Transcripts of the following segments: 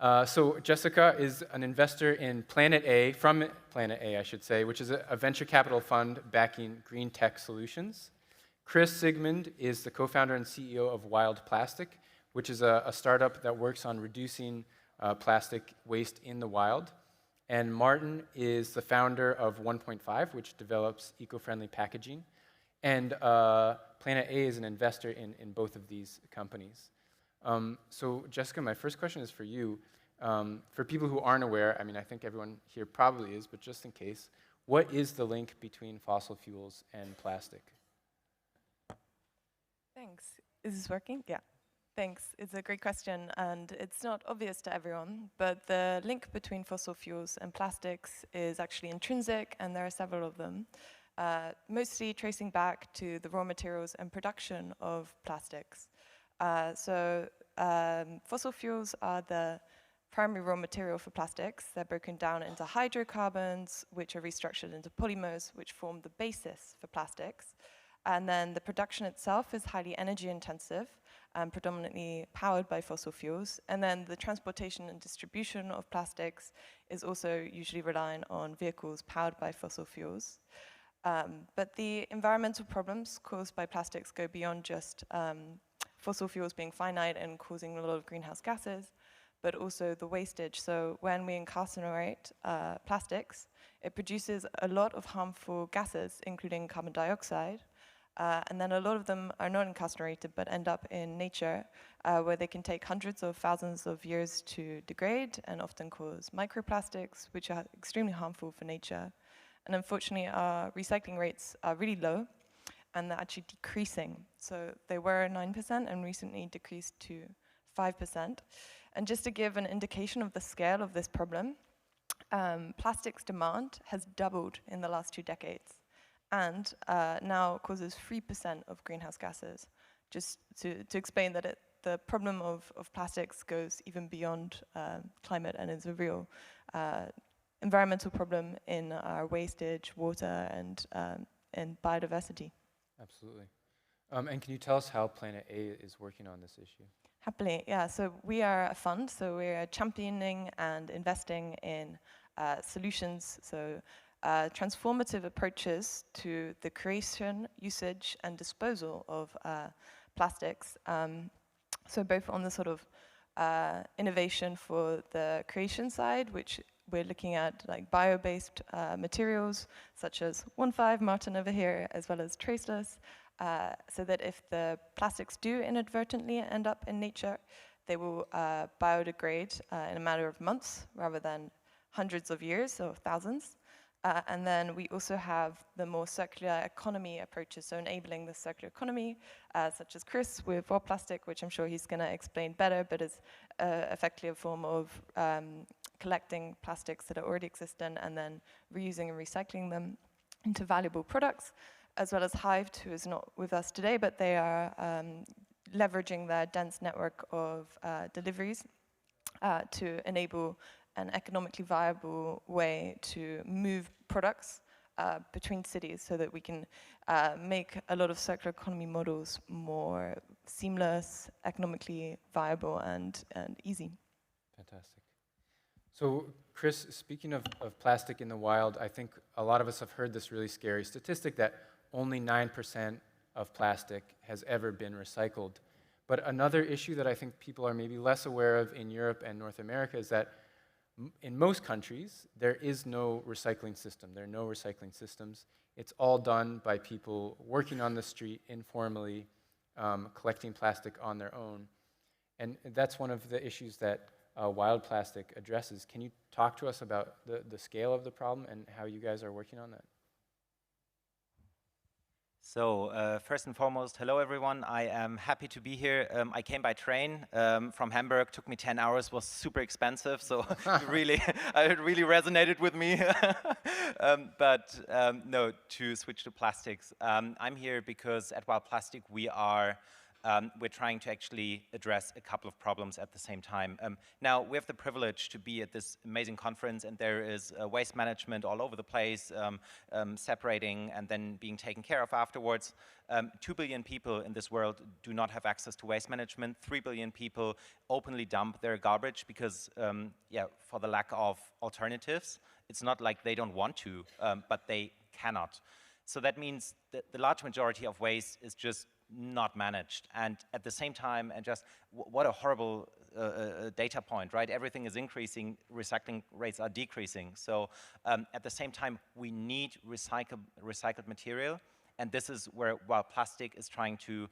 So Jessica is an investor in Planet A, from Planet A, I should say, which is a venture capital fund backing green tech solutions. Chris Sigmund is the co-founder and CEO of WILDPLASTIC, which is a startup that works on reducing plastic waste in the wild. And Martin is the founder of 1.5, which develops eco-friendly packaging. And Planet A is an investor in both of these companies. So Jessica, my first question is for you. For people who aren't aware, I mean, I think everyone here probably is, but just in case, what is the link between fossil fuels and plastic? Thanks. Is this working? Yeah. Thanks. It's a great question, and it's not obvious to everyone, but the link between fossil fuels and plastics is actually intrinsic, and there are several of them, mostly tracing back to the raw materials and production of plastics. Fossil fuels are the primary raw material for plastics. They're broken down into hydrocarbons, which are restructured into polymers, which form the basis for plastics. And then the production itself is highly energy intensive, predominantly powered by fossil fuels. And then the transportation and distribution of plastics is also usually reliant on vehicles powered by fossil fuels. But the environmental problems caused by plastics go beyond just fossil fuels being finite and causing a lot of greenhouse gases, but also the wastage. So when we incarcerate plastics, it produces a lot of harmful gases, including carbon dioxide. And then a lot of them are not incarcerated, but end up in nature, where they can take hundreds of thousands of years to degrade and often cause microplastics, which are extremely harmful for nature. And unfortunately, our recycling rates are really low, and they're actually decreasing. So they were 9% and recently decreased to 5%. And just to give an indication of the scale of this problem, plastics demand has doubled in the last 2 decades. And now causes 3% of greenhouse gases. Just to explain that the problem of plastics goes even beyond climate and is a real environmental problem in our wastage, water, and biodiversity. Absolutely. And can you tell us how Planet A is working on this issue? Happily, yeah. So we are a fund, so we're championing and investing in solutions, so transformative approaches to the creation, usage, and disposal of plastics. So both on the sort of innovation for the creation side, which we're looking at like bio-based materials, such as 1.5, Martin over here, as well as traceless, so that if the plastics do inadvertently end up in nature, they will biodegrade in a matter of months rather than hundreds of years or thousands. And then we also have the more circular economy approaches, so enabling the circular economy, such as Chris with WILDPLASTIC, which I'm sure he's going to explain better, but is effectively a form of collecting plastics that are already existent and then reusing and recycling them into valuable products, as well as Hive, who is not with us today, but they are leveraging their dense network of deliveries to enable an economically viable way to move products between cities so that we can make a lot of circular economy models more seamless, economically viable, and easy. Fantastic. So Chris, speaking of plastic in the wild, I think a lot of us have heard this really scary statistic that only 9% of plastic has ever been recycled. But another issue that I think people are maybe less aware of in Europe and North America is that in most countries, there is no recycling system. There are no recycling systems. It's all done by people working on the street informally, collecting plastic on their own. And that's one of the issues that WILDPLASTIC addresses. Can you talk to us about the scale of the problem and how you guys are working on that? So first and foremost, hello everyone. I am happy to be here. I came by train from Hamburg. Took me 10 hours. Was super expensive. So it really resonated with me. No, to switch to plastics. I'm here because at WILDPLASTIC we are we're trying to actually address a couple of problems at the same time. Now, we have the privilege to be at this amazing conference, and there is waste management all over the place, separating and then being taken care of afterwards. 2 billion people in this world do not have access to waste management. 3 billion people openly dump their garbage because, for the lack of alternatives. It's not like they don't want to, but they cannot. So that means that the large majority of waste is just not managed. And at the same time, and just what a horrible data point, right? Everything is increasing, recycling rates are decreasing. So at the same time, we need recycled material. And this is where WILDPLASTIC is trying to,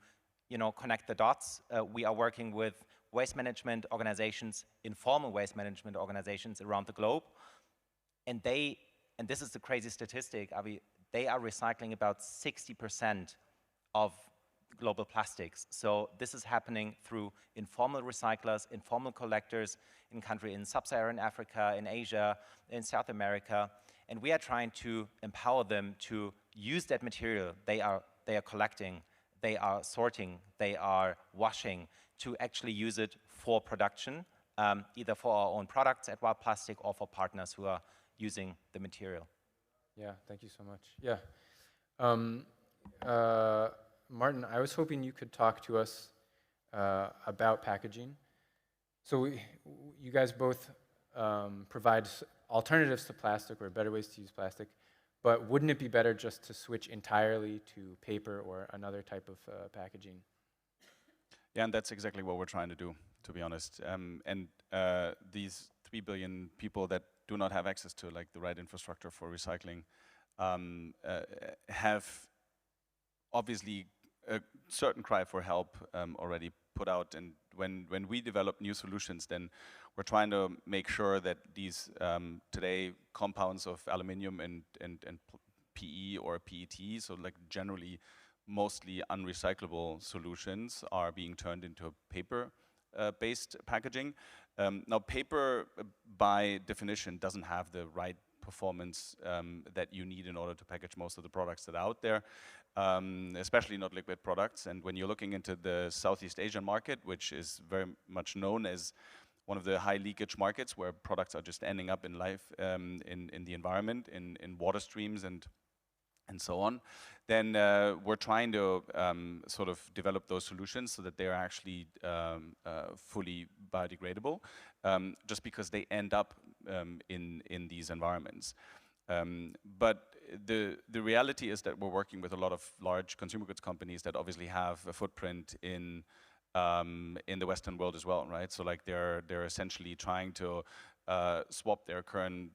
connect the dots. We are working with waste management organizations, informal waste management organizations around the globe. And this is the crazy statistic, they are recycling about 60% of global plastics. So this is happening through informal recyclers, informal collectors in countries in sub-Saharan Africa, in Asia, in South America. And we are trying to empower them to use that material they are collecting, they are sorting, they are washing, to actually use it for production, either for our own products at WILDPLASTIC or for partners who are using the material. Yeah, thank you so much. Yeah. Martin, I was hoping you could talk to us about packaging. So you guys both provide alternatives to plastic or better ways to use plastic, but wouldn't it be better just to switch entirely to paper or another type of packaging? Yeah, and that's exactly what we're trying to do, to be honest. These 3 billion people that do not have access to the right infrastructure for recycling have obviously a certain cry for help already put out. And when we develop new solutions, then we're trying to make sure that these today compounds of aluminium and PE or PET, so generally mostly unrecyclable solutions, are being turned into paper-based packaging. Now, paper, by definition, doesn't have the right performance that you need in order to package most of the products that are out there, especially not liquid products. And when you're looking into the Southeast Asian market, which is very much known as one of the high leakage markets where products are just ending up in in the environment, in water streams and so on, then we're trying to sort of develop those solutions so that they're actually fully biodegradable, just because they end up in these environments. But the reality is that we're working with a lot of large consumer goods companies that obviously have a footprint in the Western world as well, right? So they're essentially trying to swap their current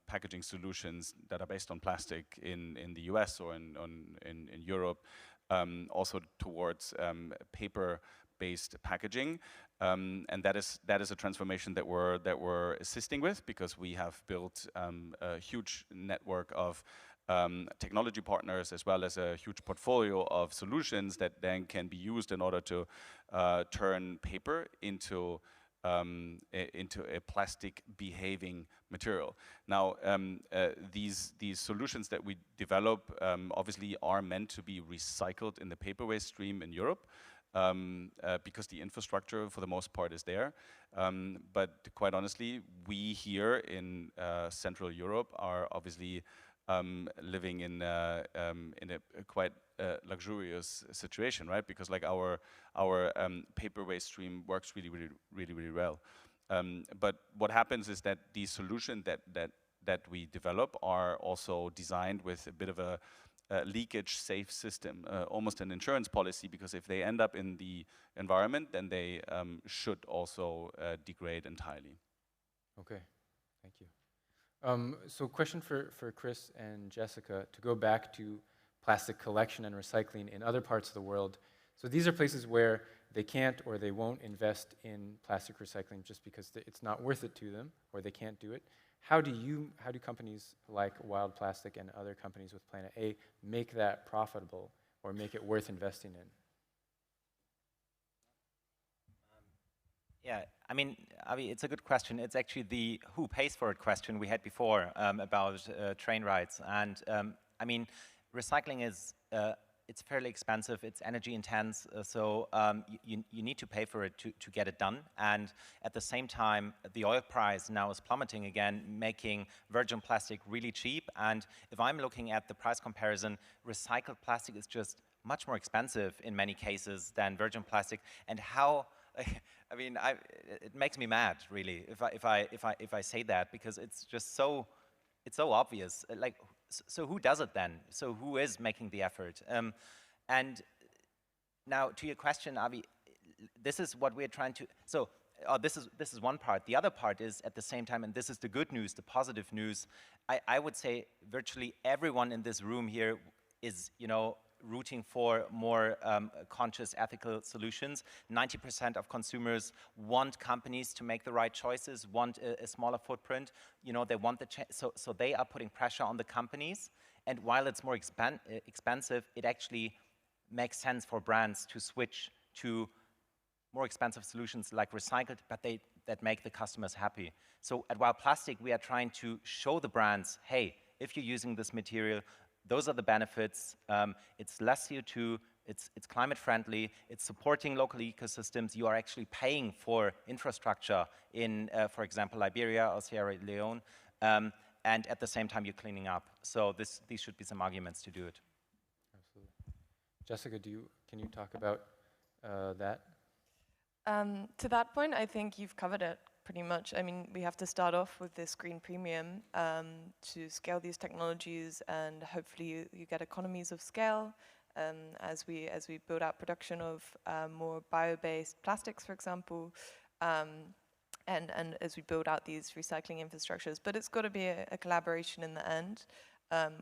packaging solutions that are based on plastic in the US or in Europe, also towards paper-based packaging, and that is a transformation that we're assisting with, because we have built a huge network of technology partners, as well as a huge portfolio of solutions that then can be used in order to turn paper into a plastic behaving material. Now, these solutions that we develop obviously are meant to be recycled in the paper waste stream in Europe, because the infrastructure for the most part is there. But quite honestly, we here in Central Europe are obviously living in a quite luxurious situation, right? Because our paper waste stream works really well. But what happens is that the solution that we develop are also designed with a bit of a leakage safe system, almost an insurance policy, because if they end up in the environment, then they should also degrade entirely. Okay, thank you. So question for Chris and Jessica, to go back to plastic collection and recycling in other parts of the world. So these are places where they can't or they won't invest in plastic recycling just because it's not worth it to them, or they can't do it. How do companies like WILDPLASTIC and other companies with Planet A make that profitable or make it worth investing in? Yeah, I mean, Avi, it's a good question. It's actually the who pays for it question we had before about train rides. And I mean, recycling is it's fairly expensive, it's energy intense, so you need to pay for it to get it done. And at the same time, the oil price now is plummeting again, making virgin plastic really cheap. And if I'm looking at the price comparison, recycled plastic is just much more expensive in many cases than virgin plastic. And how, I mean, it makes me mad, really, if I say that, because it's just so, it's so obvious. Like, so who does it then? So who is making the effort? And now to your question, Avi, this is what we're trying to, so this is one part. The other part is at the same time, and this is the good news, the positive news, I would say virtually everyone in this room here is, you know, rooting for more conscious, ethical solutions. 90% of consumers want companies to make the right choices, want a smaller footprint. You know, they want the so they are putting pressure on the companies. And while it's more expensive, it actually makes sense for brands to switch to more expensive solutions like recycled, but that make the customers happy. So at WILDPLASTIC, we are trying to show the brands, hey, if you're using this material, those are the benefits. It's less CO2, it's climate friendly, it's supporting local ecosystems. You are actually paying for infrastructure in, for example, Liberia or Sierra Leone, and at the same time you're cleaning up. So these should be some arguments to do it. Absolutely. Jessica, can you talk about that? To that point, I think you've covered it pretty much. I mean, we have to start off with this green premium to scale these technologies, and hopefully you get economies of scale as we build out production of more bio-based plastics, for example, and as we build out these recycling infrastructures. But it's got to be a collaboration in the end.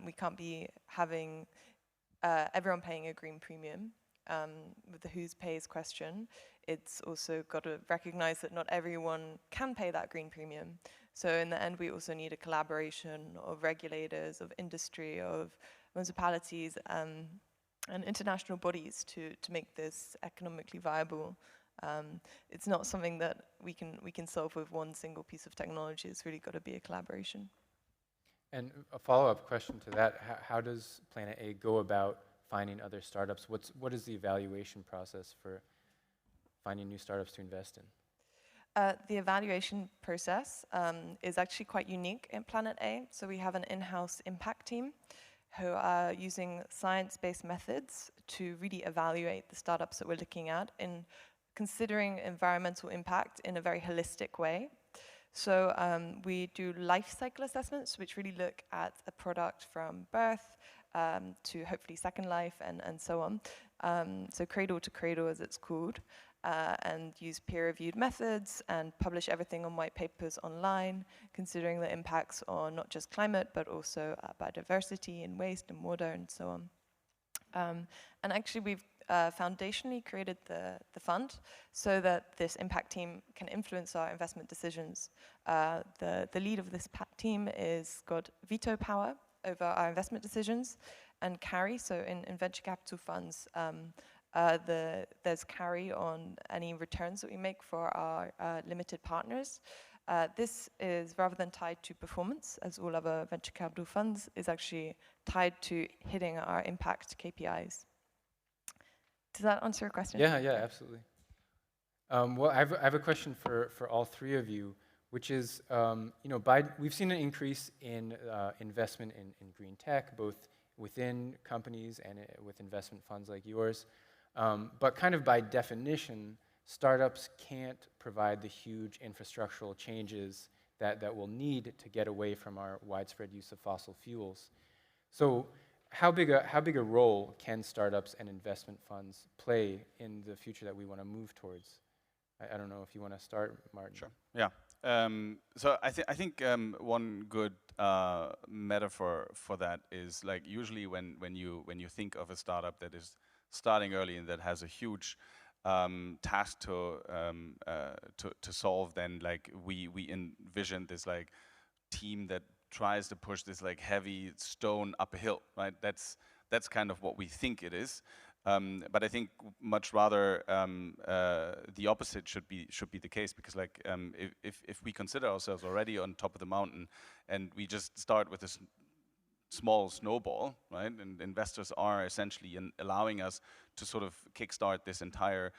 We can't be having everyone paying a green premium. With the who's pays question, it's also got to recognize that not everyone can pay that green premium. So in the end, we also need a collaboration of regulators, of industry, of municipalities, and international bodies to make this economically viable. It's not something that we can solve with one single piece of technology. It's really got to be a collaboration. And a follow-up question to that, how does Planet A go about finding other startups? What is the evaluation process for finding new startups to invest in? The evaluation process is actually quite unique in Planet A. So we have an in-house impact team who are using science-based methods to really evaluate the startups that we're looking at in considering environmental impact in a very holistic way. So we do life cycle assessments, which really look at a product from birth to hopefully second life and so on. So cradle to cradle, as it's called, and use peer-reviewed methods and publish everything on white papers online, considering the impacts on not just climate, but also biodiversity and waste and water and so on. And actually, we've foundationally created the fund so that this impact team can influence our investment decisions. The lead of this team is got veto power over our investment decisions, and carry. So in venture capital funds, there's carry on any returns that we make for our limited partners. This is, rather than tied to performance, as all other venture capital funds, is actually tied to hitting our impact KPIs. Does that answer your question? Yeah, absolutely. Well, I have a question for all three of you, which is, we've seen an increase in investment in green tech, both within companies and with investment funds like yours. But kind of by definition, startups can't provide the huge infrastructural changes that we'll need to get away from our widespread use of fossil fuels. So how big a role can startups and investment funds play in the future that we want to move towards? I don't know if you want to start, Martin. Sure. Yeah. So I think one good metaphor for that is, like, usually when you think of a startup that is starting early and that has a huge task to solve, then like we envision this like team that tries to push this like heavy stone up a hill, right? That's kind of what we think it is. But I think much rather the opposite should be the case, because like if we consider ourselves already on top of the mountain and we just start with this small snowball, right? And investors are essentially allowing us to sort of kickstart this entire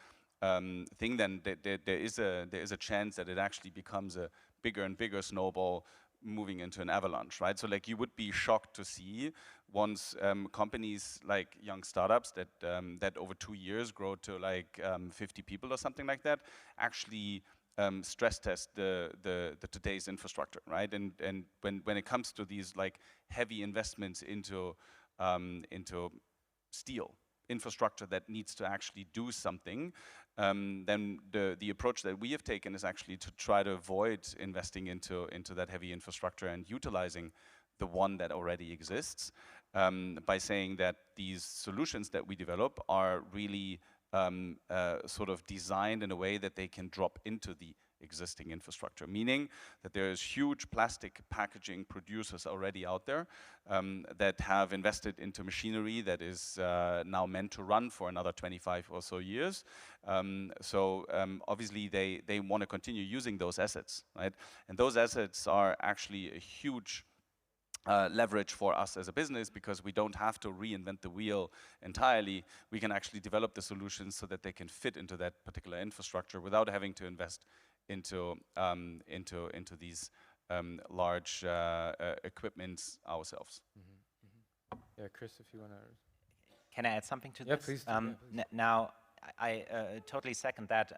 thing. Then there is a chance that it actually becomes a bigger and bigger snowball moving into an avalanche, right? So like you would be shocked to see once companies like young startups that that over 2 years grow to like 50 people or something like that actually stress test the today's infrastructure, right? And when it comes to these like heavy investments into steel infrastructure that needs to actually do something, then the approach that we have taken is actually to try to avoid investing into that heavy infrastructure and utilizing the one that already exists, by saying that these solutions that we develop are really sort of designed in a way that they can drop into the existing infrastructure, meaning that there is huge plastic packaging producers already out there that have invested into machinery that is now meant to run for another 25 or so years. Obviously they want to continue using those assets, right? And those assets are actually a huge leverage for us as a business, because we don't have to reinvent the wheel entirely. We can actually develop the solutions so that they can fit into that particular infrastructure without having to invest into these large equipments ourselves. Yeah, Chris, if you want to. Can I add something to this? Yeah, please. Now, I totally second that,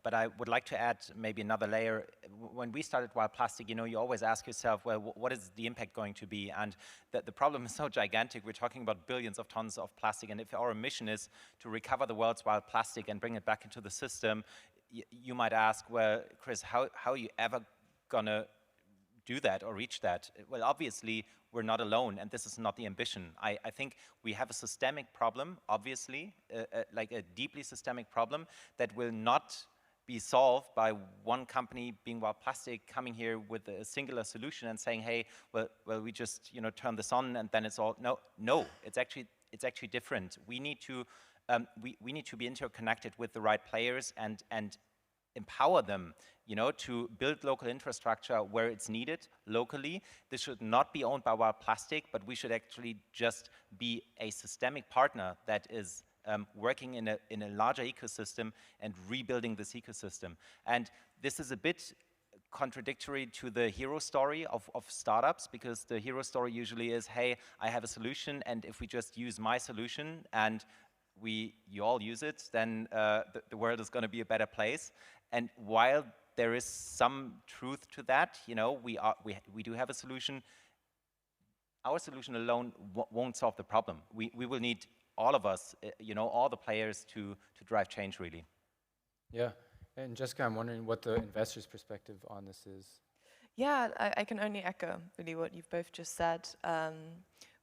but I would like to add maybe another layer. When we started WILDPLASTIC, you know, you always ask yourself, well, what is the impact going to be? And the problem is so gigantic. We're talking about billions of tons of plastic, and if our mission is to recover the world's wild plastic and bring it back into the system, you might ask, well, Chris, how are you ever gonna do that or reach that? Well, obviously, we're not alone, and this is not the ambition. I think we have a systemic problem, obviously, like a deeply systemic problem that will not be solved by one company being WILDPLASTIC coming here with a singular solution and saying, hey, well, we just turn this on and then it's all. No, it's actually different. We need to we need to be interconnected with the right players and empower them, to build local infrastructure where it's needed locally. This should not be owned by WILDPLASTIC, but we should actually just be a systemic partner that is working in a larger ecosystem and rebuilding this ecosystem. And this is a bit contradictory to the hero story of startups, because the hero story usually is, hey, I have a solution, and if we just use my solution and you all use it, then the world is going to be a better place. And while there is some truth to that, we do have a solution. Our solution alone won't solve the problem. We will need all of us, all the players to drive change, really. Yeah, and Jessica, I'm wondering what the investor's perspective on this is. Yeah, I can only echo really what you've both just said.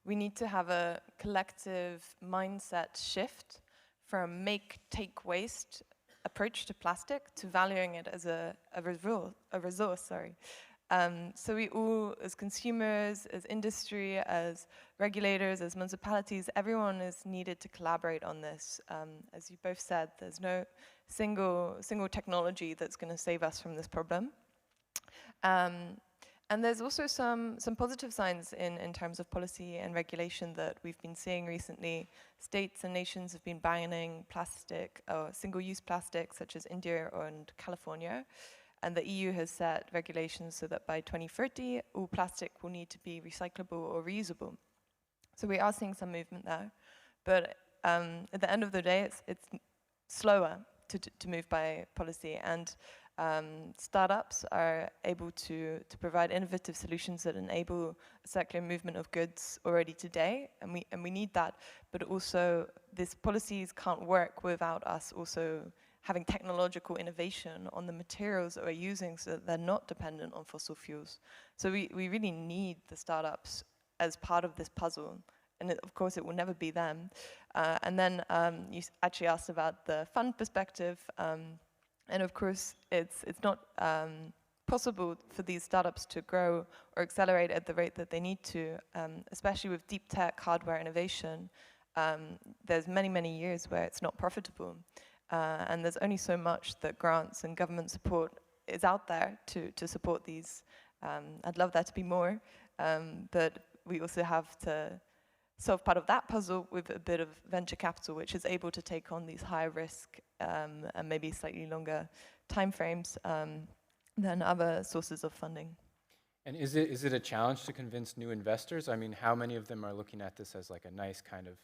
We need to have a collective mindset shift from take waste approach to plastic to valuing it as a resource. So we all, as consumers, as industry, as regulators, as municipalities, everyone is needed to collaborate on this. As you both said, there's no single technology that's going to save us from this problem. And there's also some positive signs in terms of policy and regulation that we've been seeing recently. States and nations have been banning plastic, or single-use plastic, such as India and California. And the EU has set regulations so that by 2030, all plastic will need to be recyclable or reusable. So we are seeing some movement there. But at the end of the day, it's slower to move by policy. And startups are able to provide innovative solutions that enable a circular movement of goods already today, and we need that. But also, these policies can't work without us also having technological innovation on the materials that we're using, so that they're not dependent on fossil fuels. So we really need the startups as part of this puzzle. And of course, it will never be them. And then you actually asked about the fund perspective. And of course, it's not possible for these startups to grow or accelerate at the rate that they need to, especially with deep tech hardware innovation. There's many years where it's not profitable. And there's only so much that grants and government support is out there to support these. I'd love there to be more, but we also have to solve part of that puzzle with a bit of venture capital, which is able to take on these higher risk and maybe slightly longer timeframes than other sources of funding. And is it a challenge to convince new investors? I mean, how many of them are looking at this as like a nice kind of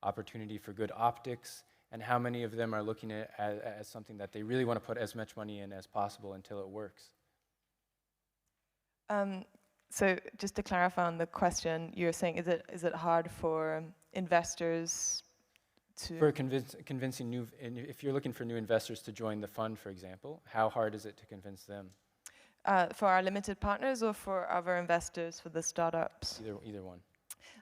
opportunity for good optics? And how many of them are looking at it as something that they really want to put as much money in as possible until it works? So just to clarify on the question, you're saying, is it hard for investors to... For convincing new, if you're looking for new investors to join the fund, for example, how hard is it to convince them? For our limited partners or for other investors, for the startups? Either one.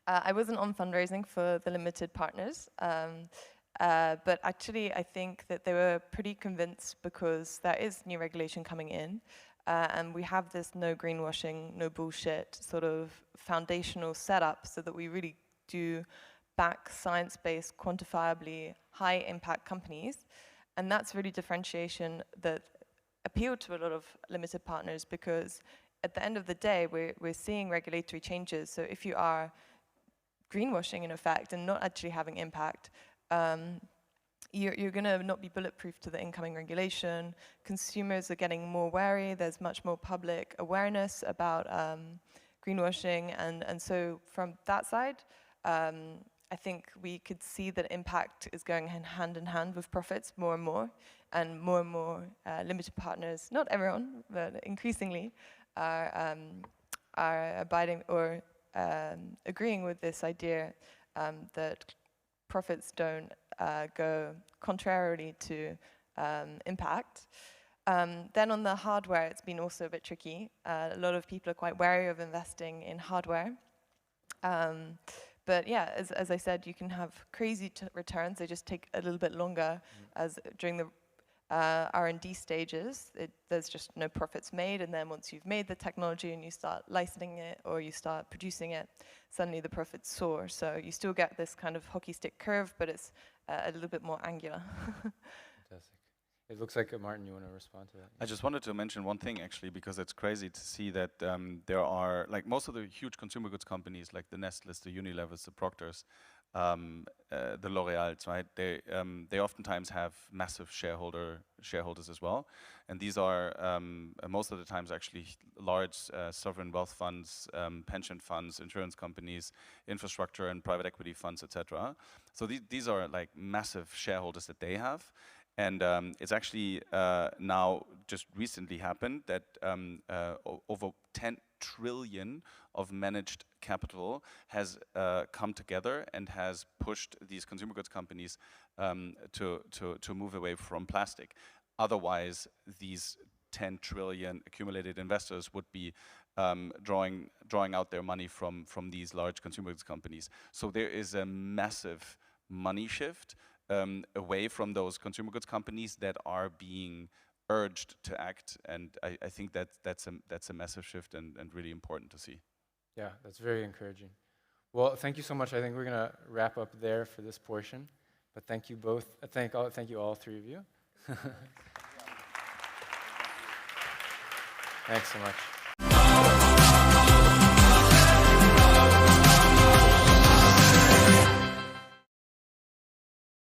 I wasn't on fundraising for the limited partners, but actually I think that they were pretty convinced because there is new regulation coming in, and we have this no greenwashing, no bullshit sort of foundational setup so that we really do back science-based, quantifiably high impact companies. And that's really differentiation that appealed to a lot of limited partners, because at the end of the day, we're seeing regulatory changes. So if you are greenwashing in effect and not actually having impact, you're going to not be bulletproof to the incoming regulation. Consumers are getting more wary. There's much more public awareness about greenwashing. And so from that side, I think we could see that impact is going hand in hand with profits more and more limited partners, not everyone, but increasingly, are abiding or agreeing with this idea that profits don't go contrarily to impact. Then on the hardware, it's been also a bit tricky. A lot of people are quite wary of investing in hardware. But yeah, as I said, you can have crazy returns. They just take a little bit longer, as during the R&D stages, there's just no profits made, and then once you've made the technology and you start licensing it or you start producing it, suddenly the profits soar. So you still get this kind of hockey stick curve, but it's a little bit more angular. Fantastic. It looks like, Martin, you want to respond to that? I just wanted to mention one thing, actually, because it's crazy to see that there are, like, most of the huge consumer goods companies, like the Nestles, the Unilevers, the Procters, the L'Oreals, right? They oftentimes have massive shareholders as well, and these are most of the times actually large sovereign wealth funds, pension funds, insurance companies, infrastructure and private equity funds, etc. So these are like massive shareholders that they have. And it's actually now just recently happened that over 10 trillion of managed capital has come together and has pushed these consumer goods companies to move away from plastic. Otherwise, these 10 trillion accumulated investors would be drawing out their money from these large consumer goods companies. So there is a massive money shift away from those consumer goods companies that are being urged to act, and I think that's a massive shift and really important to see. Yeah, that's very encouraging. Well, thank you so much. I think we're going to wrap up there for this portion. But thank you both. Thank you all three of you. Thanks so much.